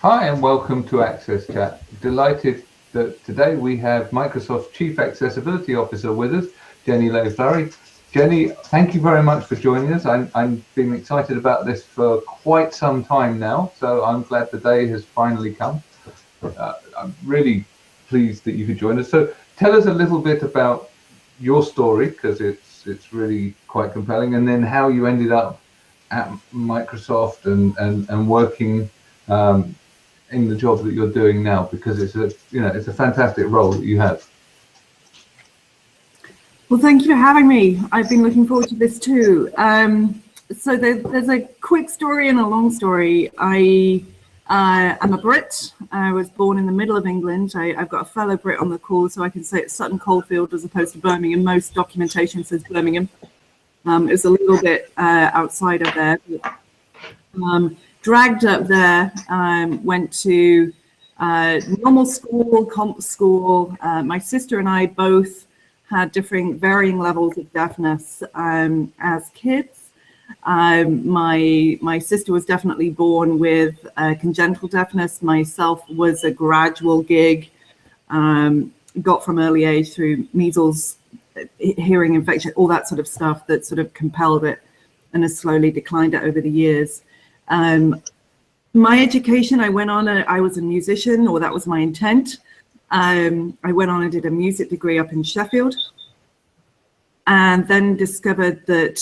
Hi and welcome to AXSchat. Delighted that today we have Microsoft's Chief Accessibility Officer with us, Jenny Lay-Flurrie. Jenny, thank you very much for joining us. I'm been excited about this for quite some time now, so I'm glad the day has finally come. I'm really pleased that you could join us. So tell us a little bit about your story, because it's really quite compelling, and then how you ended up at Microsoft and working in the job that you're doing now, because it's a fantastic role that you have. Well, thank you for having me. I've been looking forward to this too. So there's a quick story and a long story. I'm a Brit. I was born in the middle of England. I've got a fellow Brit on the call, so I can say it's Sutton Coldfield as opposed to Birmingham. Most documentation says Birmingham. It's a little bit outside of there. Dragged up there, went to normal school, comp school. My sister and I both had different varying levels of deafness as kids. My sister was definitely born with congenital deafness. Myself was a gradual gig, got from early age through measles, hearing infection, all that sort of stuff that sort of compelled it and has slowly declined it over the years. My education, I was a musician, or that was my intent. I went on and did a music degree up in Sheffield, and then discovered that,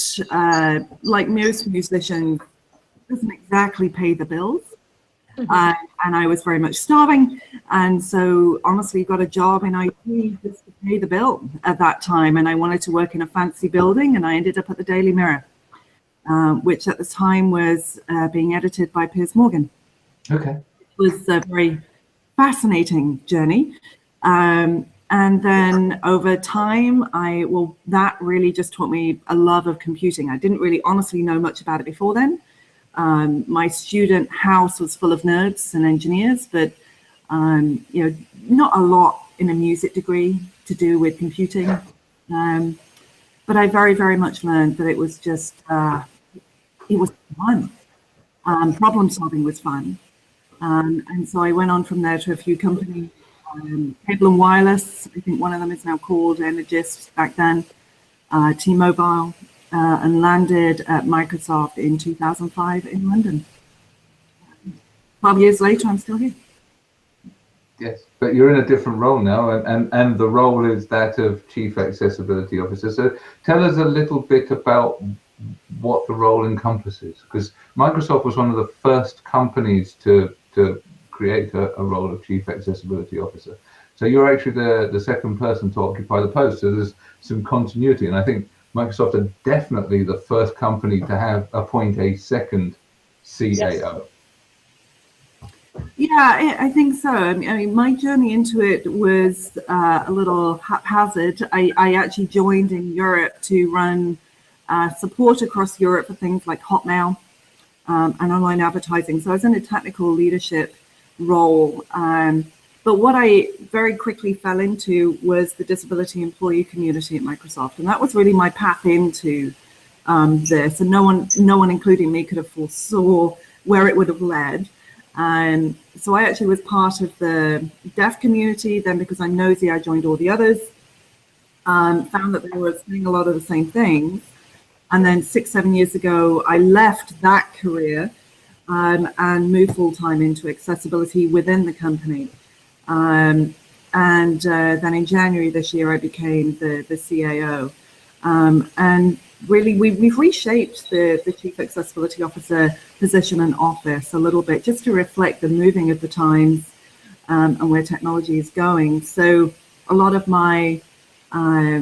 like most musicians, it doesn't exactly pay the bills. And I was very much starving. And so honestly got a job in IT just to pay the bill at that time. And I wanted to work in a fancy building, and I ended up at the Daily Mirror, which at the time was being edited by Piers Morgan. Okay. It was a very fascinating journey. And then over time, that really just taught me a love of computing. I didn't really honestly know much about it before then. My student house was full of nerds and engineers, but not a lot in a music degree to do with computing. But I very, very much learned that it was just, it was fun. Problem solving was fun. And so I went on from there to a few companies, Cable and Wireless. I think one of them is now called Energist back then, T-Mobile, and landed at Microsoft in 2005 in London. 12 years later, I'm still here. Yes, but you're in a different role now, and the role is that of Chief Accessibility Officer. So tell us a little bit about what the role encompasses, because Microsoft was one of the first companies to create a role of Chief Accessibility Officer. So you're actually the second person to occupy the post, so there's some continuity. And I think Microsoft are definitely the first company to appoint a second CAO. Yes. Yeah, I think so. I mean, my journey into it was a little haphazard. I actually joined in Europe to run support across Europe for things like Hotmail and online advertising. So I was in a technical leadership role. But what I very quickly fell into was the disability employee community at Microsoft. And that was really my path into this. And no one, including me, could have foresaw where it would have led. So I actually was part of the deaf community. Then, because I'm nosy, I joined all the others, found that they were saying a lot of the same things. And then 6-7 years ago, I left that career and moved full-time into accessibility within the company. And then in January this year, I became the CAO. And really, we've reshaped the Chief Accessibility Officer position and office a little bit, just to reflect the moving of the times and where technology is going. So a lot of my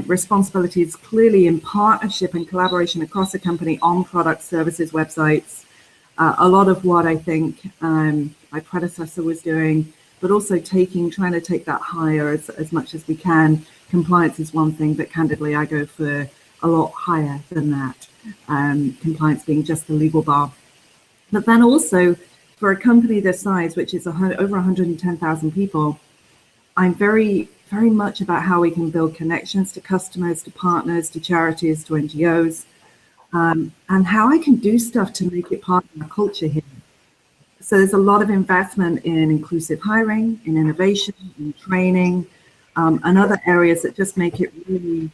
responsibilities clearly in partnership and collaboration across the company on product, services, websites. A lot of what I think my predecessor was doing, but also trying to take that higher as much as we can. Compliance is one thing, but candidly, I go for a lot higher than that. Compliance being just the legal bar. But then also, for a company this size, which is over 110,000 people, I'm very, very much about how we can build connections to customers, to partners, to charities, to NGOs, and how I can do stuff to make it part of our culture here. So there's a lot of investment in inclusive hiring, in innovation, in training, and other areas that just make it really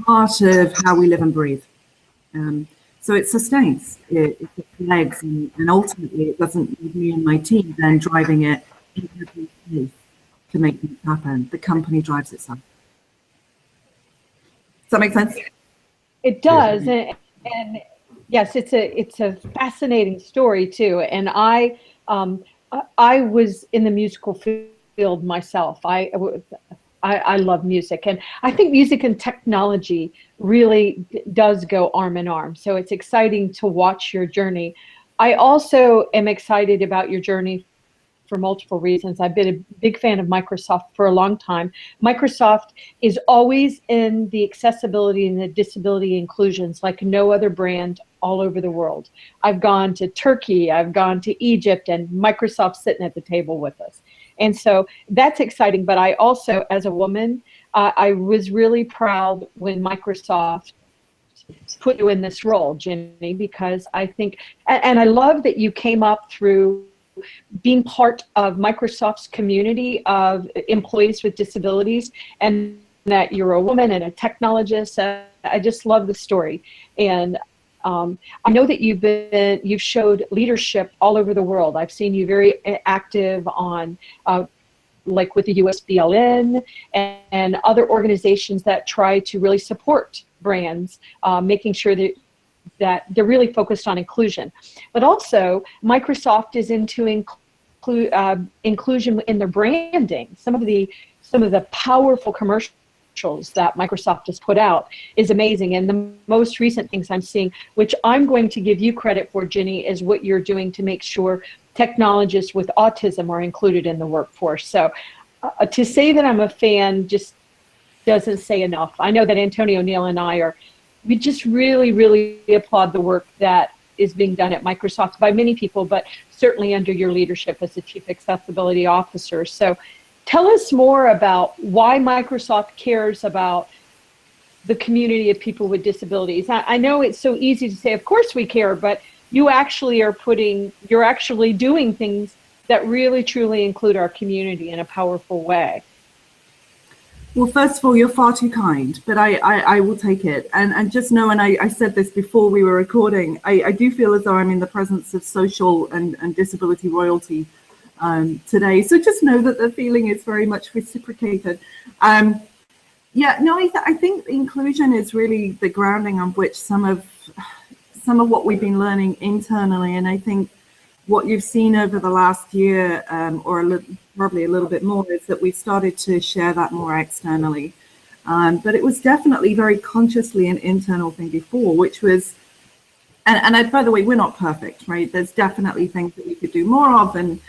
part of how we live and breathe. So it sustains, it legs, and ultimately it doesn't need me and my team then driving it to make things happen. The company drives itself. Does that make sense? It does, and yes, it's a fascinating story too. And I was in the musical field myself. I love music, and I think music and technology really does go arm in arm. So it's exciting to watch your journey. I also am excited about your journey for multiple reasons. I've been a big fan of Microsoft for a long time. Microsoft is always in the accessibility and the disability inclusions like no other brand all over the world. I've gone to Turkey, I've gone to Egypt, and Microsoft's sitting at the table with us. And so that's exciting. But I also, as a woman, I was really proud when Microsoft put you in this role, Jenny, because I think, and I love that you came up through being part of Microsoft's community of employees with disabilities, and that you're a woman and a technologist. I just love the story. And I know that you've showed leadership all over the world. I've seen you very active on like with the USBLN and other organizations that try to really support brands, making sure that they're really focused on inclusion. But also, Microsoft is into inclusion in their branding. Some of the powerful commercials that Microsoft has put out is amazing. And the most recent things I'm seeing, which I'm going to give you credit for, Jenny, is what you're doing to make sure technologists with autism are included in the workforce. So to say that I'm a fan just doesn't say enough. I know that Antonio Neal and we just really, really applaud the work that is being done at Microsoft by many people, but certainly under your leadership as the Chief Accessibility Officer. So tell us more about why Microsoft cares about the community of people with disabilities. I know it's so easy to say, of course we care, but you're actually doing things that really truly include our community in a powerful way. Well, first of all, you're far too kind, but I will take it. And just know, and I said this before we were recording, I do feel as though I'm in the presence of social and disability royalty today. So just know that the feeling is very much reciprocated. Yeah, no, I think inclusion is really the grounding on which some of what we've been learning internally. And I think what you've seen over the last year, probably a little bit more, is that we've started to share that more externally. But it was definitely very consciously an internal thing before, which was, and by the way, we're not perfect, right? There's definitely things that we could do more of. And,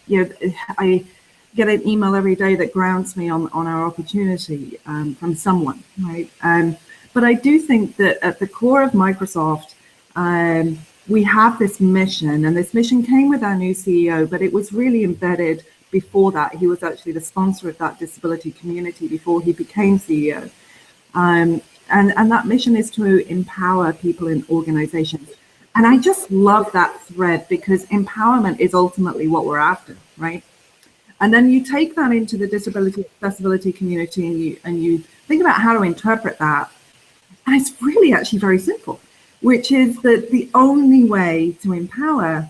you know, I get an email every day that grounds me on our opportunity from someone, right? But I do think that at the core of Microsoft, we have this mission, and this mission came with our new CEO, but it was really embedded before that. He was actually the sponsor of that disability community before he became CEO. And that mission is to empower people in organizations. And I just love that thread, because empowerment is ultimately what we're after, right? And then you take that into the disability accessibility community and you think about how to interpret that. And it's really actually very simple, which is that the only way to empower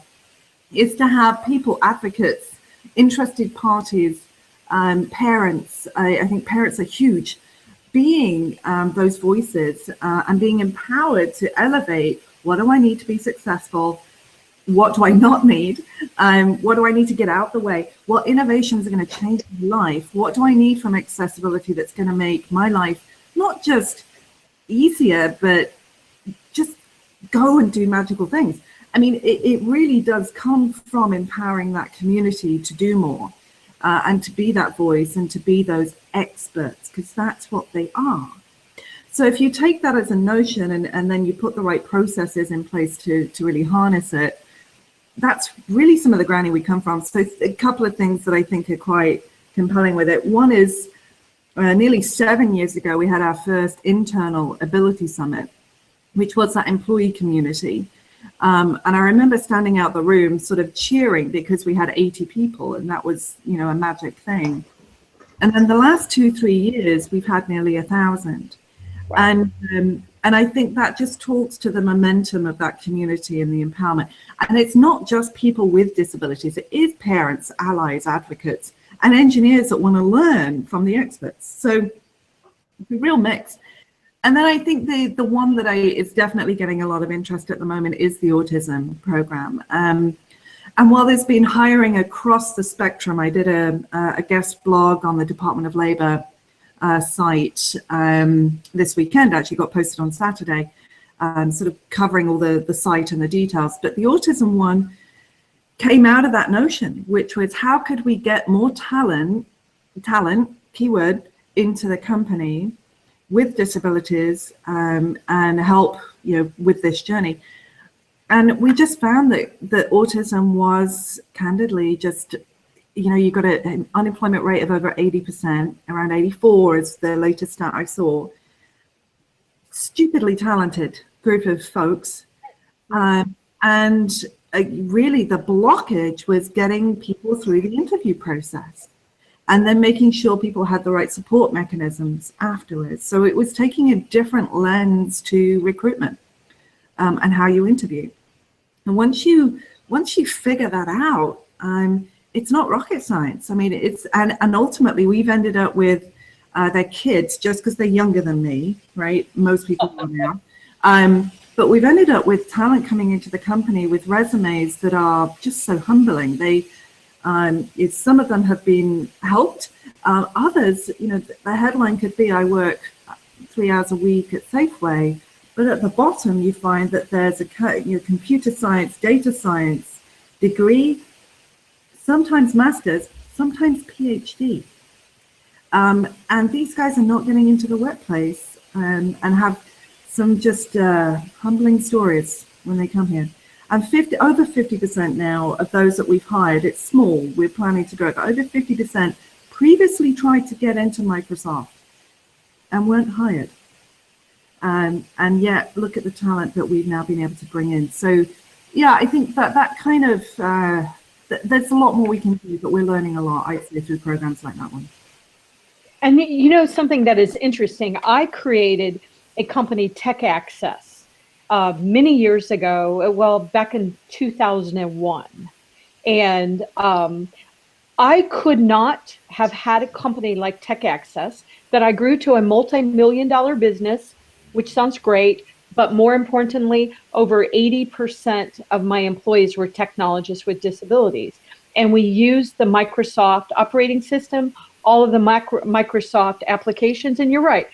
is to have people, advocates, interested parties, parents. I think parents are huge, being those voices and being empowered to elevate, what do I need to be successful? What do I not need? What do I need to get out the way? What innovations are going to change my life? What do I need from accessibility that's going to make my life not just easier, but just go and do magical things? I mean, it really does come from empowering that community to do more and to be that voice and to be those experts, because that's what they are. So if you take that as a notion and then you put the right processes in place to really harness it, that's really some of the grounding we come from. So a couple of things that I think are quite compelling with it. One is nearly 7 years ago, we had our first internal ability summit, which was that employee community. And I remember standing out the room sort of cheering because we had 80 people, and that was, you know, a magic thing. And then the last 2-3 years, we've had nearly 1,000. Wow. And I think that just talks to the momentum of that community and the empowerment. And it's not just people with disabilities, it is parents, allies, advocates, and engineers that want to learn from the experts. So it's a real mix. And then I think the one that is definitely getting a lot of interest at the moment is the autism program. And while there's been hiring across the spectrum, I did a guest blog on the Department of Labor site this weekend, actually got posted on Saturday, sort of covering all the site and the details. But the autism one came out of that notion, which was how could we get more talent, keyword, into the company with disabilities and help, you know, with this journey. And we just found that autism was candidly just, you know, you got an unemployment rate of over 80%, around 84 is the latest stat I saw. Stupidly talented group of folks. And really the blockage was getting people through the interview process and then making sure people had the right support mechanisms afterwards. So it was taking a different lens to recruitment and how you interview. And once you figure that out, it's not rocket science. I mean, and ultimately we've ended up with their kids just because they're younger than me, right? Most people are now. But we've ended up with talent coming into the company with resumes that are just so humbling. Some of them have been helped. Others, you know, the headline could be, I work 3 hours a week at Safeway. But at the bottom, you find that there's a computer science, data science degree, sometimes master's, sometimes PhD. And these guys are not getting into the workplace and have some just humbling stories when they come here. And over 50% now of those that we've hired, it's small, we're planning to grow, but over 50% previously tried to get into Microsoft and weren't hired. And yet look at the talent that we've now been able to bring in. So yeah, I think that kind of, there's a lot more we can do, but we're learning a lot, I'd say, through programs like that one. And you know, something that is interesting, I created a company, Tech Access, many years ago, well, back in 2001. And I could not have had a company like Tech Access that I grew to a multi-million-dollar business, which sounds great, but more importantly, over 80% of my employees were technologists with disabilities. And we used the Microsoft operating system, all of the Microsoft applications, and you're right,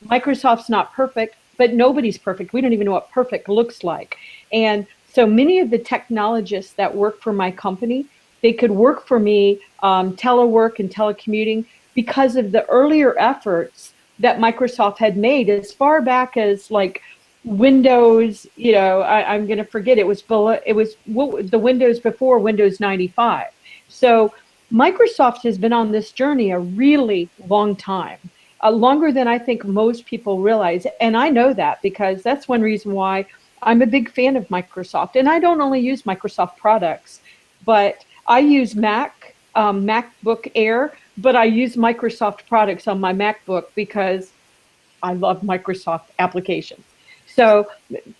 Microsoft's not perfect, but nobody's perfect. We don't even know what perfect looks like. And so many of the technologists that work for my company, they could work for me, telework and telecommuting, because of the earlier efforts that Microsoft had made as far back as like Windows, you know, I'm going to forget, it was the Windows before Windows 95. So Microsoft has been on this journey a really long time, longer than I think most people realize. And I know that because that's one reason why I'm a big fan of Microsoft. And I don't only use Microsoft products, but I use MacBook Air, but I use Microsoft products on my MacBook because I love Microsoft applications. So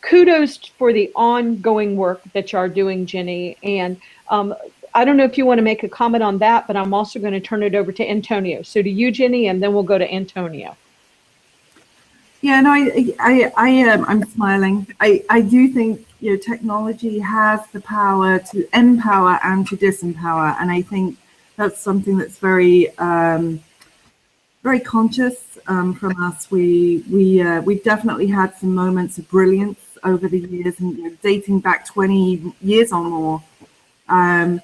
kudos for the ongoing work that you are doing, Jenny. And I don't know if you want to make a comment on that, but I'm also going to turn it over to Antonio. So to you, Jenny, and then we'll go to Antonio. Yeah, no, I'm smiling. I do think, you know, technology has the power to empower and to disempower, and I think that's something that's very, very conscious from us. We've definitely had some moments of brilliance over the years, and, you know, dating back 20 years or more. And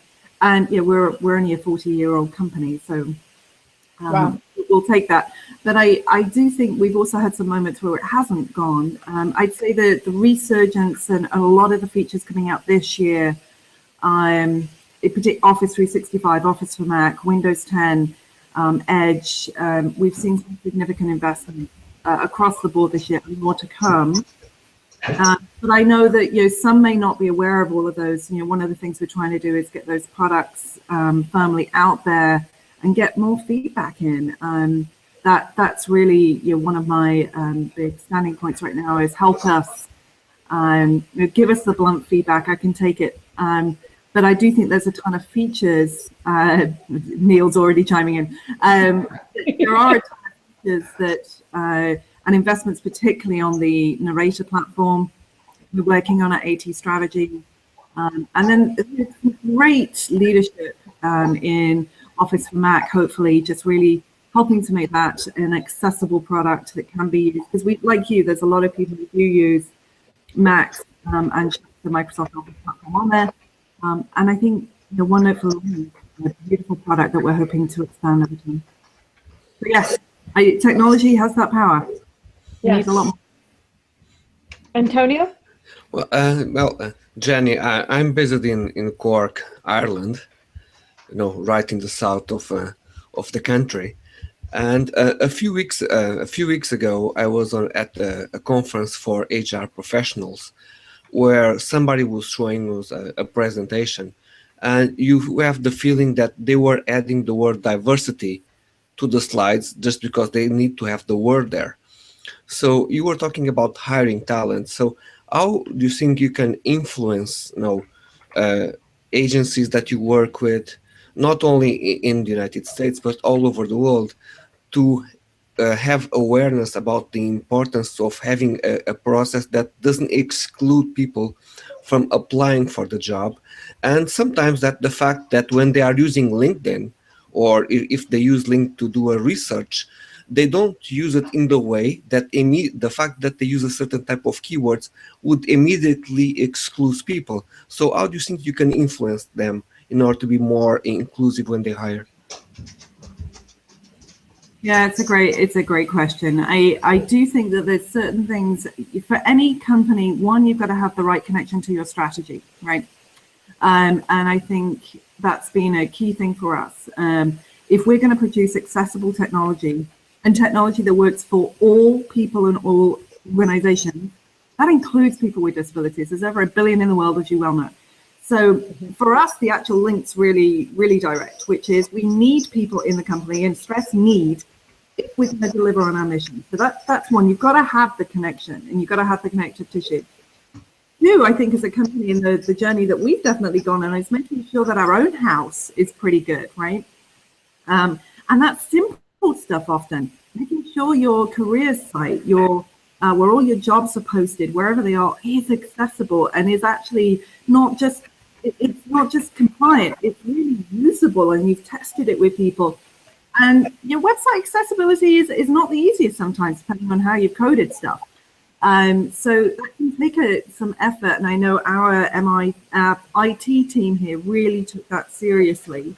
yeah, we're only a 40-year-old company, so wow. We'll take that. But I do think we've also had some moments where it hasn't gone. I'd say the resurgence and a lot of the features coming out this year, in particular Office 365, Office for Mac, Windows 10, Edge, we've seen some significant investment across the board this year and more to come. But I know that some may not be aware of all of those. One of the things we're trying to do is get those products firmly out there and get more feedback in. That's really one of my big standing points right now is help us, give us the blunt feedback. I can take it. But I do think there's a ton of features. Neil's already chiming in. There are a ton of features that, and investments, particularly on the narrator platform. We're working on an AT strategy. And then great leadership in Office for Mac, hopefully just really helping to make that an accessible product that can be used. Because like you, there's a lot of people who do use Macs and the Microsoft Office platform on there. And I think the OneNote for Learning is a beautiful product that we're hoping to expand over time. But yes, technology has that power. You need a lot more. Antonio? Well, Jenny, I'm based in Cork, Ireland, right in the south of the country. And a few weeks ago, I was at a conference for HR professionals, where somebody was showing us a presentation, and you have the feeling that they were adding the word diversity to the slides just because they need to have the word there. So you were talking about hiring talent. So how do you think you can influence, agencies that you work with, not only in the United States but all over the world, to have awareness about the importance of having a process that doesn't exclude people from applying for the job, and sometimes that the fact that when they are using LinkedIn, or if they use LinkedIn to do a research, they don't use it in the way that the fact that they use a certain type of keywords would immediately exclude people. So how do you think you can influence them in order to be more inclusive when they hire? Yeah, it's a great question. I do think that there's certain things for any company. One, you've got to have the right connection to your strategy, right? And I think that's been a key thing for us. If we're going to produce accessible technology and technology that works for all people and all organizations, that includes people with disabilities. There's over 1 billion in the world, as you well know. So for us, the actual link's really, really direct, which is we need people in the company, and stress need, if we're going to deliver on our mission. So that's one. You've got to have the connection, and you've got to have the connective tissue. Two, I think as a company, in the journey that we've definitely gone on, is making sure that our own house is pretty good, right? And that's simple stuff often. Making sure your career site, where all your jobs are posted, wherever they are, is accessible and is actually not just, it's not just compliant, it's really usable, and you've tested it with people. And your website accessibility is not the easiest sometimes, depending on how you've coded stuff. So that can take some effort, and I know our IT team here really took that seriously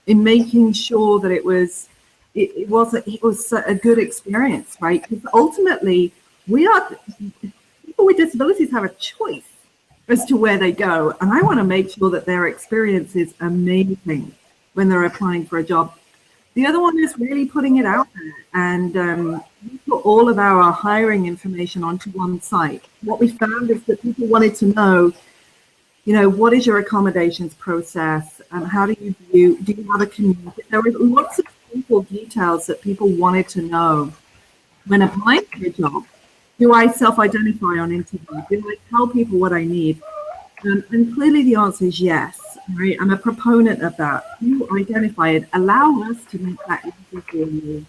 in making sure that it was a good experience, right? Because ultimately, people with disabilities have a choice as to where they go, and I want to make sure that their experience is amazing when they're applying for a job. The other one is really putting it out there, and we put all of our hiring information onto one site. What we found is that people wanted to know, what is your accommodations process, and how do you have a community? There were lots of simple details that people wanted to know when applying for a job. Do I self-identify on interview? Do I tell people what I need? And clearly the answer is yes. Right? I'm a proponent of that. You identify it. Allow us to make that easy for you.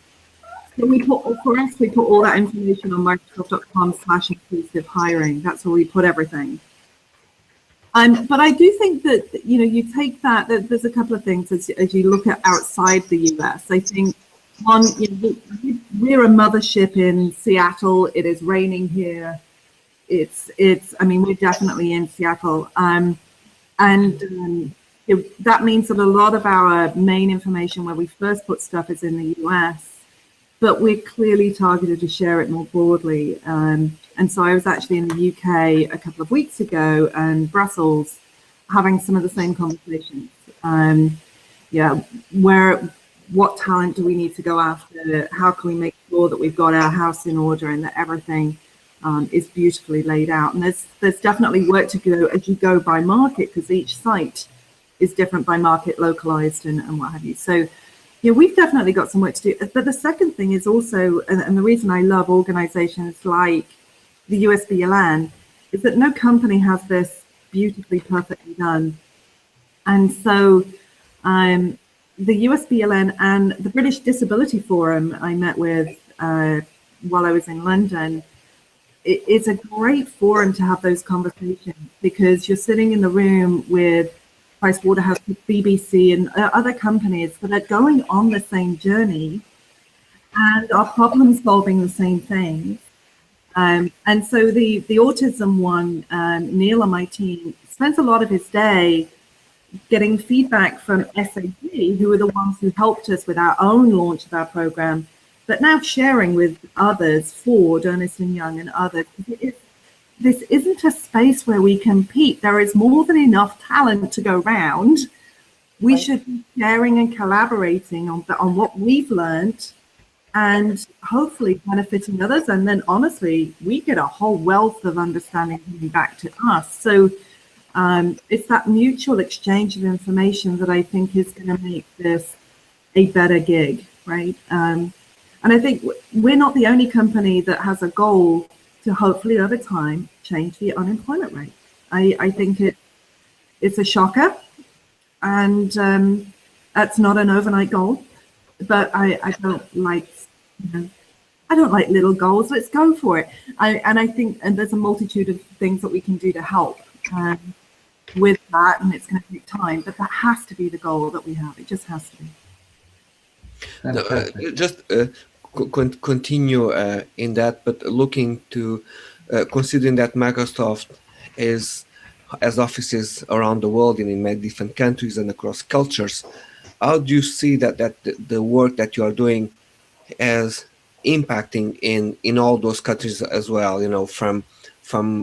So we put all that information on Microsoft.com/inclusive hiring. That's where we put everything. But I do think that, you take that there's a couple of things as you look at outside the US. I think one, we're a mothership in Seattle. It is raining here. We're definitely in Seattle. That means that a lot of our main information where we first put stuff is in the US, but we're clearly targeted to share it more broadly. And so I was actually in the UK a couple of weeks ago, and Brussels, having some of the same conversations. What talent do we need to go after? How can we make sure that we've got our house in order and that everything is beautifully laid out. And there's definitely work to go as you go by market, because each site is different by market, localized and what have you. So yeah, we've definitely got some work to do. But the second thing is also, and the reason I love organizations like the USBLN, is that no company has this beautifully, perfectly done. And so the USBLN and the British Disability Forum I met with while I was in London, it's a great forum to have those conversations, because you're sitting in the room with Pricewaterhouse, BBC and other companies that are going on the same journey and are problem solving the same things. And so the autism one, Neil on my team spends a lot of his day getting feedback from SAP, who are the ones who helped us with our own launch of our program, but now sharing with others, Ford, Ernst & Young and others. This isn't a space where we compete. There is more than enough talent to go round. We should be sharing and collaborating on what we've learned and hopefully benefiting others. And then honestly, we get a whole wealth of understanding coming back to us. So it's that mutual exchange of information that I think is going to make this a better gig, right? And I think we're not the only company that has a goal to hopefully over time change the unemployment rate. I think it's a shocker, and that's not an overnight goal. But I don't like, I don't like little goals. Let's go for it. And I think, and there's a multitude of things that we can do to help with that, and it's going to take time. But that has to be the goal that we have. It just has to be. Just continue in that, but looking to considering that Microsoft has offices around the world in many different countries and across cultures. How do you see that the work that you are doing as impacting in all those countries as well? You know, from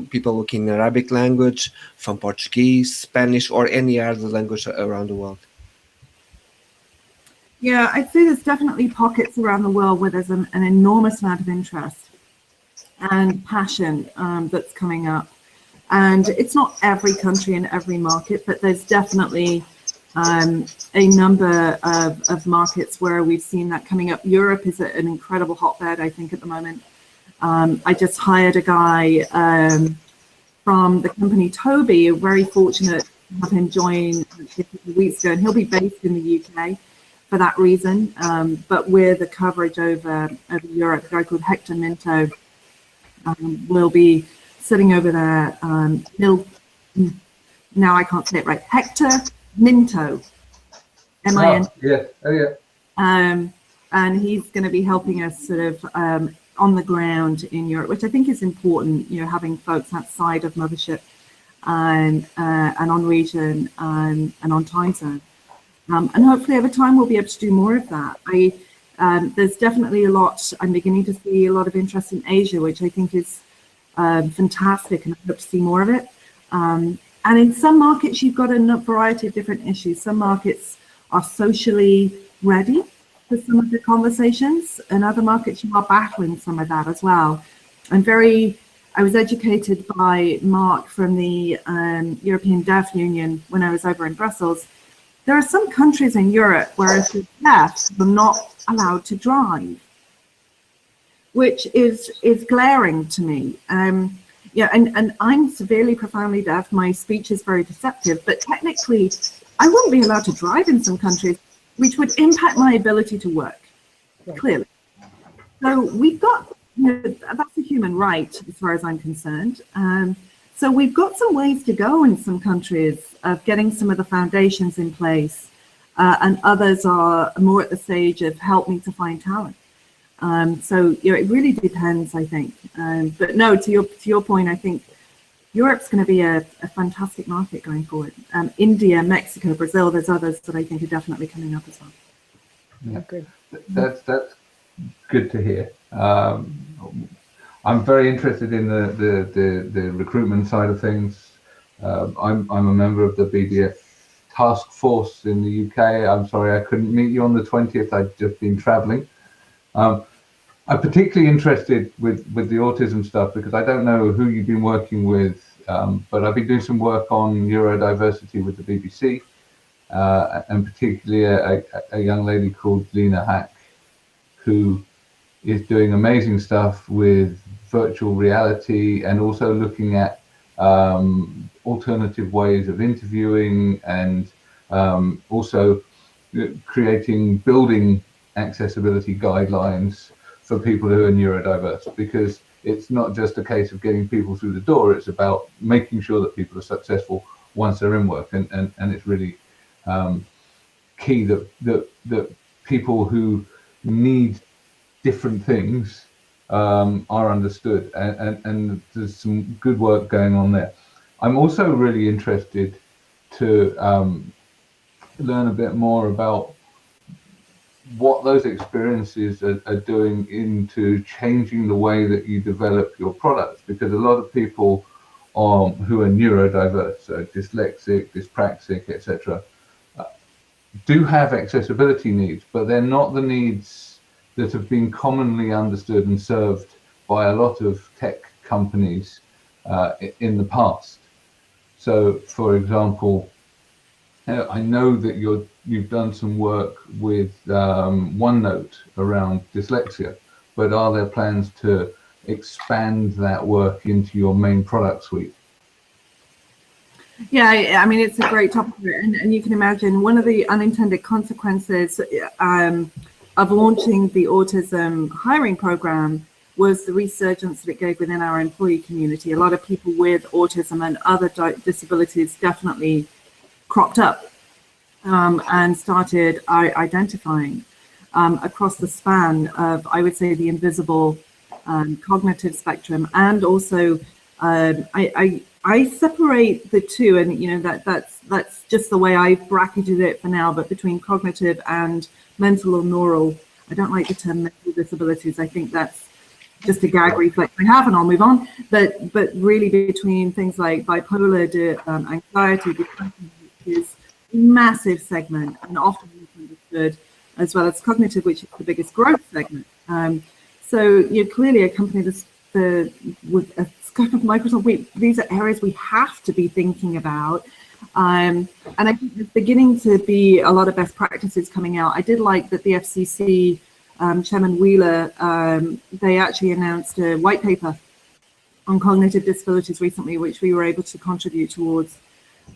people looking Arabic language, from Portuguese, Spanish, or any other language around the world. Yeah, I'd say there's definitely pockets around the world where there's an enormous amount of interest and passion that's coming up. And it's not every country and every market, but there's definitely a number of markets where we've seen that coming up. Europe is an incredible hotbed, I think, at the moment. I just hired a guy from the company Toby, very fortunate to have him join a few weeks ago, and he'll be based in the UK for that reason. But with the coverage over Europe, a guy called Hector Minto will be sitting over there. Now I can't say it right. Hector Minto, M-I-N. And he's going to be helping us sort of on the ground in Europe, which I think is important. You know, having folks outside of mothership and on region and on time zone. And hopefully over time we'll be able to do more of that. There's definitely a lot, I'm beginning to see a lot of interest in Asia, which I think is fantastic, and I hope to see more of it. And in some markets, you've got a variety of different issues. Some markets are socially ready for some of the conversations, and other markets you are battling some of that as well. I was educated by Mark from the European Deaf Union when I was over in Brussels. There are some countries in Europe where if you're deaf, you're not allowed to drive, which is glaring to me. Yeah, and I'm severely, profoundly deaf. My speech is very deceptive, but technically, I wouldn't be allowed to drive in some countries, which would impact my ability to work, clearly. So we've got, that's a human right as far as I'm concerned. So we've got some ways to go in some countries of getting some of the foundations in place, and others are more at the stage of help me to find talent. So it really depends, I think. But no, to your point, I think Europe's going to be a fantastic market going forward. India, Mexico, Brazil, there's others that I think are definitely coming up as well. Yeah. Good. That's good to hear. I'm very interested in the recruitment side of things. I'm a member of the BDF task force in the UK. I'm sorry I couldn't meet you on the 20th. I'd just been traveling. I'm particularly interested with the autism stuff because I don't know who you've been working with, but I've been doing some work on neurodiversity with the BBC, and particularly a young lady called Lena Hack, who is doing amazing stuff with virtual reality and also looking at alternative ways of interviewing and also building accessibility guidelines for people who are neurodiverse, because it's not just a case of getting people through the door, it's about making sure that people are successful once they're in work, and it's really key that people who need different things are understood, and there's some good work going on there. I'm also really interested to learn a bit more about what those experiences are doing into changing the way that you develop your products, because a lot of people who are neurodiverse, so dyslexic, dyspraxic, etc., do have accessibility needs, but they're not the needs that have been commonly understood and served by a lot of tech companies in the past. So, for example, I know that you've done some work with OneNote around dyslexia, but are there plans to expand that work into your main product suite? Yeah, I mean, it's a great topic, and you can imagine one of the unintended consequences of launching the autism hiring program was the resurgence that it gave within our employee community. A lot of people with autism and other disabilities definitely cropped up and started identifying across the span of, I would say, the invisible cognitive spectrum, and also I separate the two, and you know that's just the way I've bracketed it for now. But between cognitive and mental or neural, I don't like the term mental disabilities. I think that's just a gag reflex we have, and I'll move on. But really between things like bipolar, anxiety, depression, which is a massive segment and often misunderstood, as well as cognitive, which is the biggest growth segment. So you're clearly a company that's with a scope of Microsoft. These are areas we have to be thinking about. And I think there's beginning to be a lot of best practices coming out. I did like that the FCC, Chairman Wheeler, they actually announced a white paper on cognitive disabilities recently, which we were able to contribute towards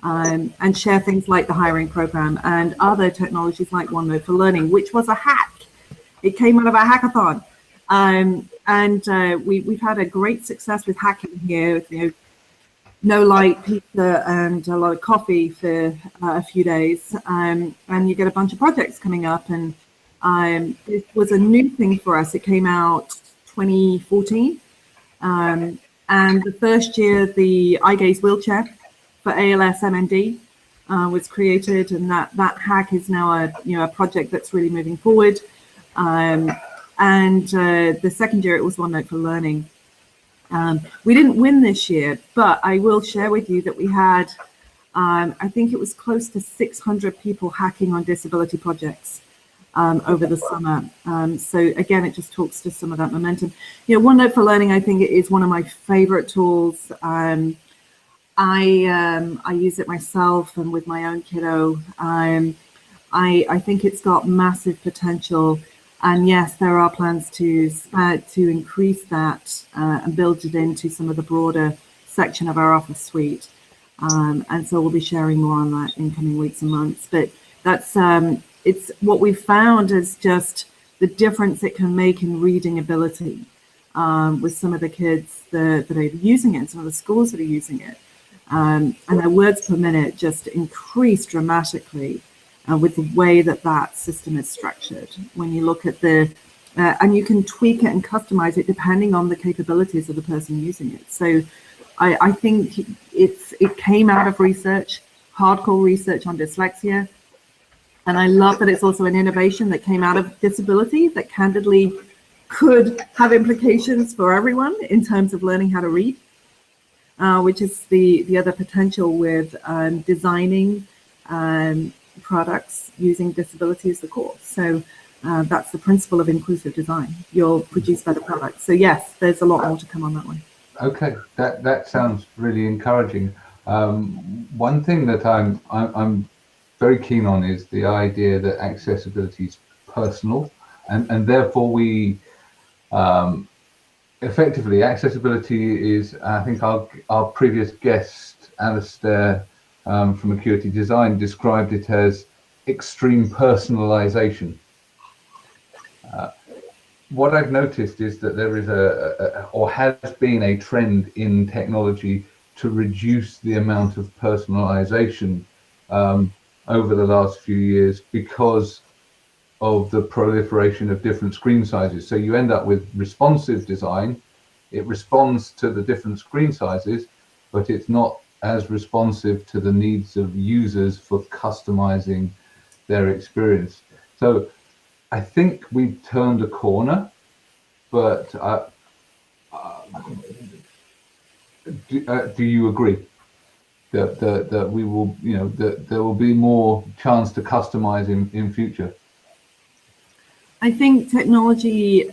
and share things like the hiring program and other technologies like OneNote for Learning, which was a hack. It came out of a hackathon. We've had a great success with hacking here. You know, no light, pizza, and a lot of coffee for a few days, and you get a bunch of projects coming up. And it was a new thing for us. It came out 2014, and the first year the eye gaze wheelchair for ALS MND was created, and that hack is now a project that's really moving forward. And the second year it was OneNote for Learning. We didn't win this year, but I will share with you that we had, I think it was close to 600 people hacking on disability projects over the summer. So again, it just talks to some of that momentum. You know, OneNote for Learning, I think it is one of my favorite tools. I use it myself and with my own kiddo. I think it's got massive potential. And yes, there are plans to increase that and build it into some of the broader section of our Office suite. And so we'll be sharing more on that in coming weeks and months. But that's it's what we've found is just the difference it can make in reading ability with some of the kids that are using it, and some of the schools that are using it. And their words per minute just increase dramatically. With the way that system is structured, when you look at and you can tweak it and customize it depending on the capabilities of the person using it. So I think it came out of research, hardcore research on dyslexia. And I love that it's also an innovation that came out of disability that candidly could have implications for everyone in terms of learning how to read, which is the other potential with designing products using disability as the core. So That's the principle of inclusive design. You'll produce better products. So yes, there's a lot more to come on that one. Okay, that sounds really encouraging. One thing that I'm very keen on is the idea that accessibility is personal, and therefore we effectively accessibility is, I think our previous guest Alistair from Acuity Design described it as extreme personalization. What I've noticed is that there is or has been a trend in technology to reduce the amount of personalization over the last few years because of the proliferation of different screen sizes. So you end up with responsive design. It responds to the different screen sizes, but it's not as responsive to the needs of users for customizing their experience. So I think we've turned a corner, but do you agree that we will, that there will be more chance to customize in future? I think technology,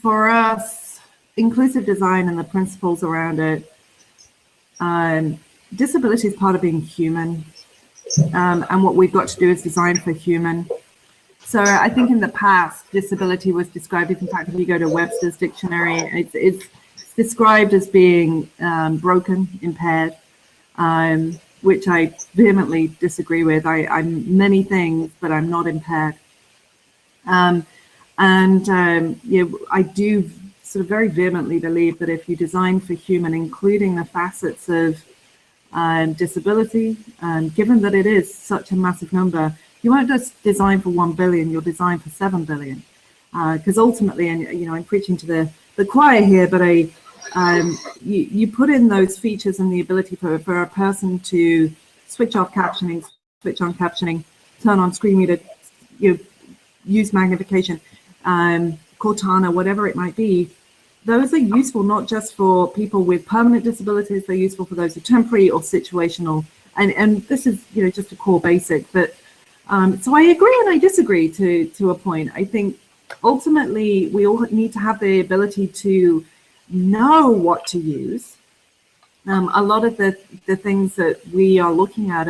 for us, inclusive design and the principles around it, disability is part of being human, and what we've got to do is design for human. So I think in the past, disability was described, in fact, if you go to Webster's dictionary, it's described as being broken, impaired, which I vehemently disagree with. I'm many things, but I'm not impaired. I do sort of very vehemently believe that if you design for human, including the facets of disability, given that it is such a massive number, you won't just design for 1 billion, you'll design for 7 billion. Because ultimately, and I'm preaching to the choir here, but you put in those features and the ability for a person to switch off captioning, switch on captioning, turn on screen reader, use magnification, Cortana, whatever it might be. Those are useful not just for people with permanent disabilities, they're useful for those who are temporary or situational. And this is just a core basic. But so I agree and I disagree to a point. I think ultimately we all need to have the ability to know what to use. A lot of the things that we are looking at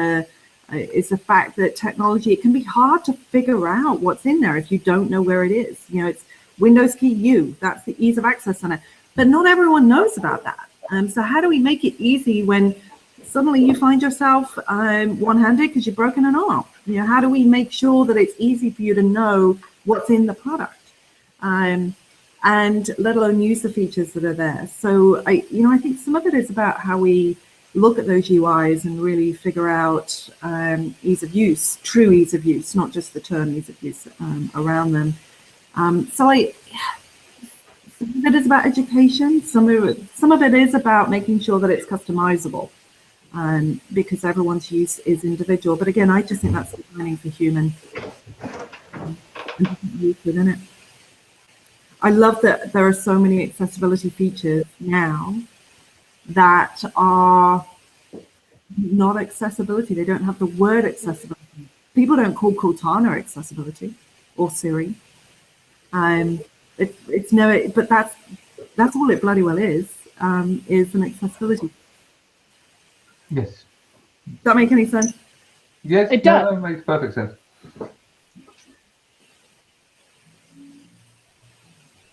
is the fact that technology, it can be hard to figure out what's in there if you don't know where it is. It's Windows key U, that's the ease of access on it. But not everyone knows about that. So how do we make it easy when suddenly you find yourself one-handed because you've broken an arm? How do we make sure that it's easy for you to know what's in the product? And let alone use the features that are there. So I think some of it is about how we look at those UIs and really figure out ease of use, true ease of use, not just the term ease of use around them. Some of it is about education. Some of it is about making sure that it's customizable, because everyone's use is individual. But again, I just think that's designing for human and use within it. I love that there are so many accessibility features now that are not accessibility. They don't have the word accessibility. People don't call Cortana accessibility or Siri. It's no, but that's all it bloody well is an accessibility. Yes. Does that make any sense? Yes, it does. No, that makes perfect sense.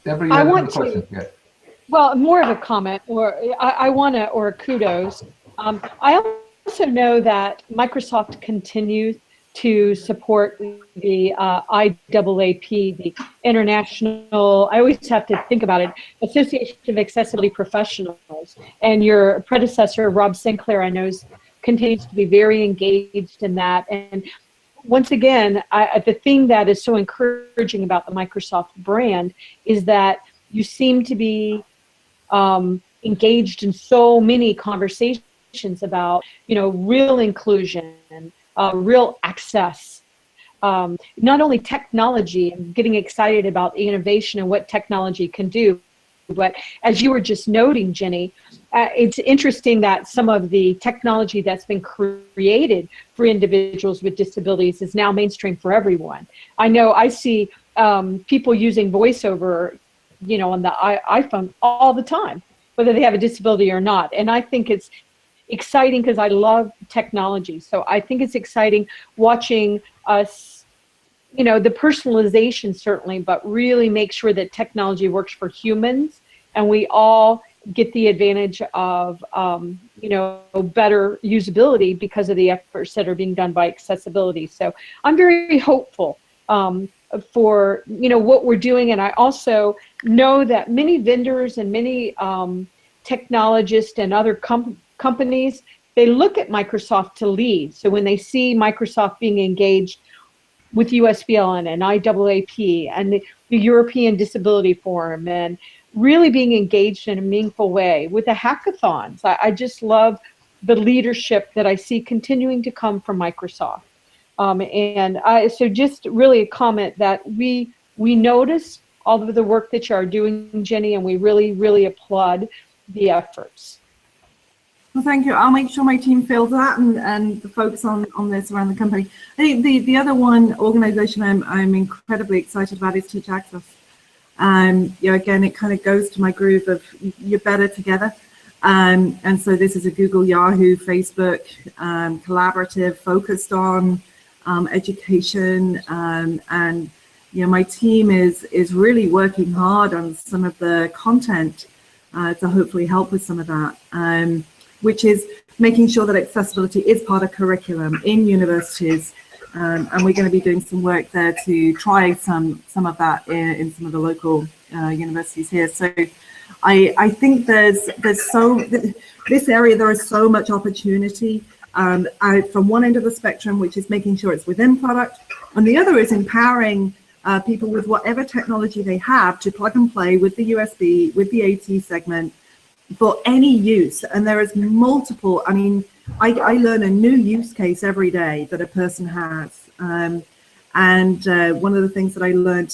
Deborah, you had another question. Yeah. Well, more of a comment, or or a kudos. I also know that Microsoft continues to support the IAAP, the International, I always have to think about it, Association of Accessibility Professionals. And your predecessor, Rob Sinclair, I know continues to be very engaged in that. And once again, the thing that is so encouraging about the Microsoft brand is that you seem to be engaged in so many conversations about, real inclusion, real access, not only technology and getting excited about the innovation and what technology can do, But as you were just noting, Jenny, it's interesting that some of the technology that's been created for individuals with disabilities is now mainstream for everyone. I know I see people using voiceover, on the iPhone all the time, whether they have a disability or not. And I think it's exciting because I love technology. So I think it's exciting watching us, the personalization certainly, but really make sure that technology works for humans and we all get the advantage of, better usability because of the efforts that are being done by accessibility. So I'm very hopeful for, what we're doing. And I also know that many vendors and many technologists and other companies, they look at Microsoft to lead. So when they see Microsoft being engaged with USBL and IAAP and the European Disability Forum and really being engaged in a meaningful way with the hackathons, I just love the leadership that I see continuing to come from Microsoft. So just really a comment that we notice all of the work that you are doing, Jenny, and we really, really applaud the efforts. Well, thank you. I'll make sure my team feels that and the folks on this around the company. I think the other one organization I'm incredibly excited about is Teach Access. Again, it kind of goes to my groove of you're better together. And so this is a Google, Yahoo, Facebook collaborative focused on education. And my team is really working hard on some of the content to hopefully help with some of that. Which is making sure that accessibility is part of curriculum in universities, and we're going to be doing some work there to try some of that in some of the local universities here. So I think this area there is so much opportunity from one end of the spectrum, which is making sure it's within product, and the other is empowering people with whatever technology they have to plug and play with the USB, with the AT segment, for any use. And there is multiple, I learn a new use case every day that a person has. And one of the things that I learned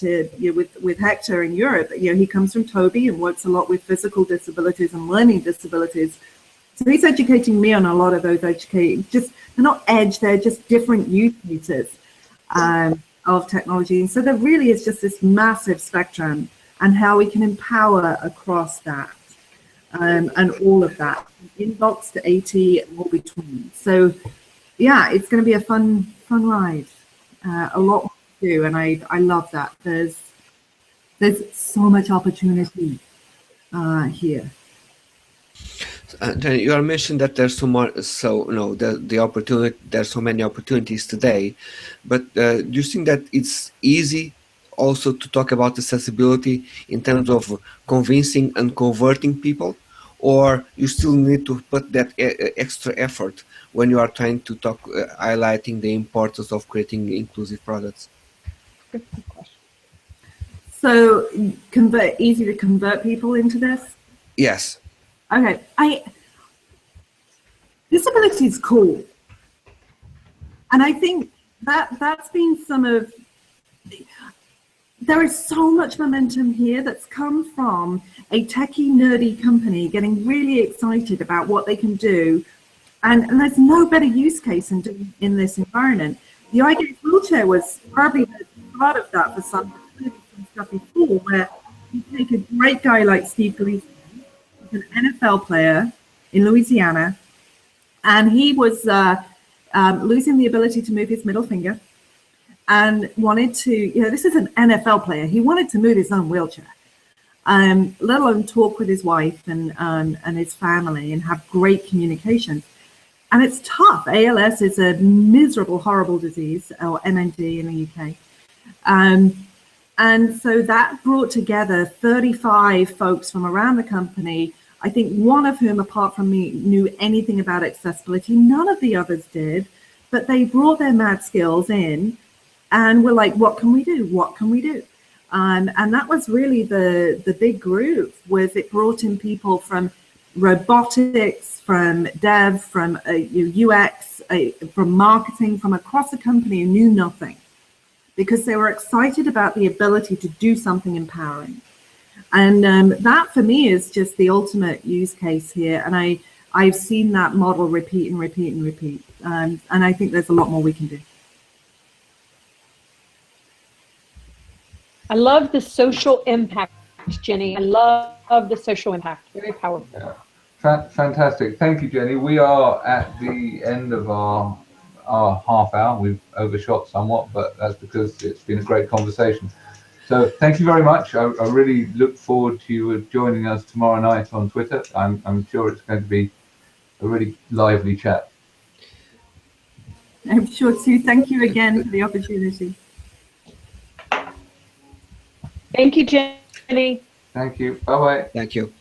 with Hector in Europe, he comes from Toby and works a lot with physical disabilities and learning disabilities. So he's educating me on a lot of those they're not edge, they're just different use cases of technology. And so there really is just this massive spectrum and how we can empower across that. And all of that, inbox to AT and all between. So yeah, it's going to be a fun ride. A lot more to do, and I love that. There's so much opportunity here. You are mentioning that there's the opportunity. There's so many opportunities today, but do you think that it's easy also to talk about accessibility in terms of convincing and converting people? Or you still need to put that extra effort when you are trying to talk, highlighting the importance of creating inclusive products? So, easy to convert people into this? Yes. Okay. Disability is cool, and I think that's been some of. There is so much momentum here that's come from a techie, nerdy company getting really excited about what they can do. And there's no better use case in this environment. The iGate wheelchair was probably part of that for some stuff before, where you take a great guy like Steve Gleason, who's an NFL player in Louisiana, and he was losing the ability to move his middle finger. And wanted to, this is an NFL player. He wanted to move his own wheelchair, let alone talk with his wife and his family and have great communication. And it's tough. ALS is a miserable, horrible disease, or MND in the UK. And so that brought together 35 folks from around the company, I think one of whom, apart from me, knew anything about accessibility. None of the others did, but they brought their mad skills in. And we're like, what can we do? What can we do? And that was really the big groove, was it brought in people from robotics, from dev, from UX, from marketing, from across the company who knew nothing, because they were excited about the ability to do something empowering. And that for me is just the ultimate use case here. And I've seen that model repeat and repeat and repeat. And I think there's a lot more we can do. I love the social impact, Jenny. I love the social impact. Very powerful. Yeah. Fantastic. Thank you, Jenny. We are at the end of our half hour. We've overshot somewhat, but that's because it's been a great conversation. So thank you very much. I really look forward to you joining us tomorrow night on Twitter. I'm sure it's going to be a really lively chat. I'm sure too. Thank you again for the opportunity. Thank you, Jenny. Thank you. Bye-bye. Thank you.